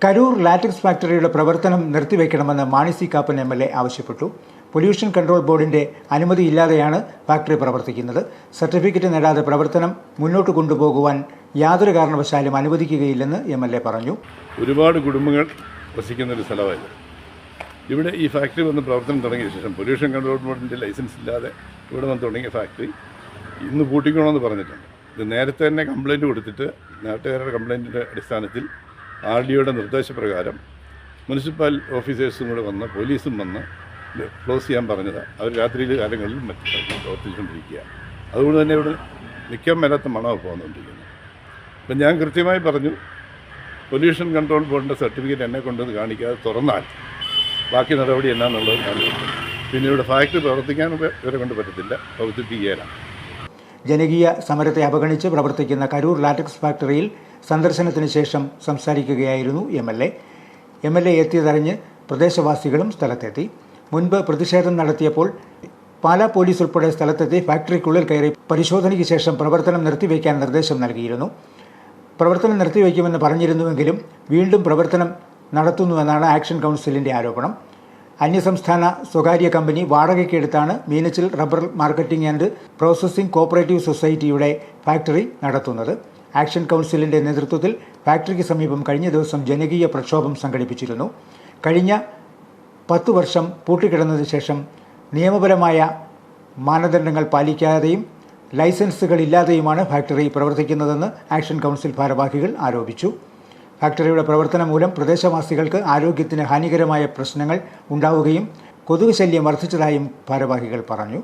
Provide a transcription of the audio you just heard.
Karur latex ഫാക്ടറിയുടെ പ്രവർത്തനം നിർത്തിവെക്കണമെന്ന് Mani C Kappan MLA ആവശ്യപ്പെട്ടു. പൊല്യൂഷൻ കൺട്രോൾ ബോർഡിന്റെ അനുമതിയില്ലാതെയാണ് ഫാക്ടറി പ്രവർത്തിക്കുന്നത്. സർട്ടിഫിക്കറ്റ് നേടാതെ പ്രവർത്തനം മുന്നോട്ട് കൊണ്ടുപോകുവാൻ യാതൊരു കാരണവശാലും അനുവദിക്കുകയില്ലെന്ന് MLA പറഞ്ഞു. ഒരുപാട് കുടുംബങ്ങൾ വസിക്കുന്ന ഒരു സ്ഥലമായത്. ഇവിടെ ഈ ഫാക്ടറി വന്ന് പ്രവർത്തനം തുടങ്ങിയ ശേഷം പൊല്യൂഷൻ കൺട്രോൾ ബോർഡിൻ്റെ ലൈസൻസ് ഇല്ലാതെ ഇവിടെ വന്ന് തുടങ്ങിയ ഫാക്ടറി ഇന്ന് പൂട്ടിക്കണമെന്ന് പറഞ്ഞിട്ടുണ്ട്. ഇത് നേരത്തെ തന്നെ കംപ്ലയിൻറ്റ് കൊടുത്തിട്ട് നാട്ടുകാരുടെ കംപ്ലയിൻറ്റിൻ്റെ അടിസ്ഥാനത്തിൽ RDOയുടെ നിർദ്ദേശപ്രകാരം മുനിസിപ്പൽ ഓഫീസേഴ്സും കൂടെ വന്ന് പോലീസും വന്ന് ക്ലോസ് ചെയ്യാൻ പറഞ്ഞതാണ്. അവർ രാത്രിയിൽ കാലങ്ങളിൽ പ്രവർത്തിച്ചുകൊണ്ടിരിക്കുക. അതുകൊണ്ട് തന്നെ ഇവിടെ നിൽക്കാൻ മേലാത്ത മണമാണ് പോകുന്നുകൊണ്ടിരിക്കുന്നത്. അപ്പം ഞാൻ കൃത്യമായി പറഞ്ഞു, പൊല്യൂഷൻ കൺട്രോൾ ബോർഡിൻ്റെ സർട്ടിഫിക്കറ്റ് എന്നെ കൊണ്ടുവന്ന് കാണിക്കാതെ തുറന്നാൽ ബാക്കി നടപടി എന്നാന്നുള്ളത് ഞാൻ പിന്നെ ഇവിടെ ഫാക്ടറി പ്രവർത്തിക്കാൻ ഇവരെ കൊണ്ട് പറ്റത്തില്ല, പ്രവർത്തിപ്പിക്കുകയാണ്. ജനകീയ സമരത്തെ അവഗണിച്ച് പ്രവർത്തിക്കുന്ന കരൂർ ലാറ്റക്സ് ഫാക്ടറിയിൽ സന്ദർശനത്തിന് ശേഷം സംസാരിക്കുകയായിരുന്നു MLA എത്തിയതറിഞ്ഞ് പ്രദേശവാസികളും സ്ഥലത്തെത്തി. മുൻപ് പ്രതിഷേധം നടത്തിയപ്പോൾ പാലാ പോലീസ് ഉൾപ്പെടെ സ്ഥലത്തെത്തി ഫാക്ടറിക്കുള്ളിൽ കയറി പരിശോധനയ്ക്ക് ശേഷം പ്രവർത്തനം നിർത്തിവെക്കാൻ നിർദ്ദേശം നൽകിയിരുന്നു. പ്രവർത്തനം നിർത്തിവെക്കുമെന്ന് പറഞ്ഞിരുന്നുവെങ്കിലും വീണ്ടും പ്രവർത്തനം നടത്തുന്നുവെന്നാണ് ആക്ഷൻ കൗൺസിലിൻ്റെ ആരോപണം. അന്യസംസ്ഥാന സ്വകാര്യ കമ്പനി വാടകയ്ക്കെടുത്താണ് Meenachil rubber marketing and processing cooperative സൊസൈറ്റിയുടെ ഫാക്ടറി നടത്തുന്നത്. ആക്ഷൻ കൗൺസിലിൻ്റെ നേതൃത്വത്തിൽ ഫാക്ടറിക്ക് സമീപം കഴിഞ്ഞ ദിവസം ജനകീയ പ്രക്ഷോഭം സംഘടിപ്പിച്ചിരുന്നു. കഴിഞ്ഞ 10 വർഷം പൂട്ടിക്കിടന്നതിന് ശേഷം നിയമപരമായ മാനദണ്ഡങ്ങൾ പാലിക്കാതെയും ലൈസൻസുകളില്ലാതെയുമാണ് ഫാക്ടറി പ്രവർത്തിക്കുന്നതെന്ന് ആക്ഷൻ കൗൺസിൽ ഭാരവാഹികൾ ആരോപിച്ചു. ഫാക്ടറിയുടെ പ്രവർത്തനം മൂലം പ്രദേശവാസികൾക്ക് ആരോഗ്യത്തിന് ഹാനികരമായ പ്രശ്നങ്ങൾ ഉണ്ടാവുകയും കൊതുക് ശല്യം വർദ്ധിച്ചതായും ഭാരവാഹികൾ പറഞ്ഞു.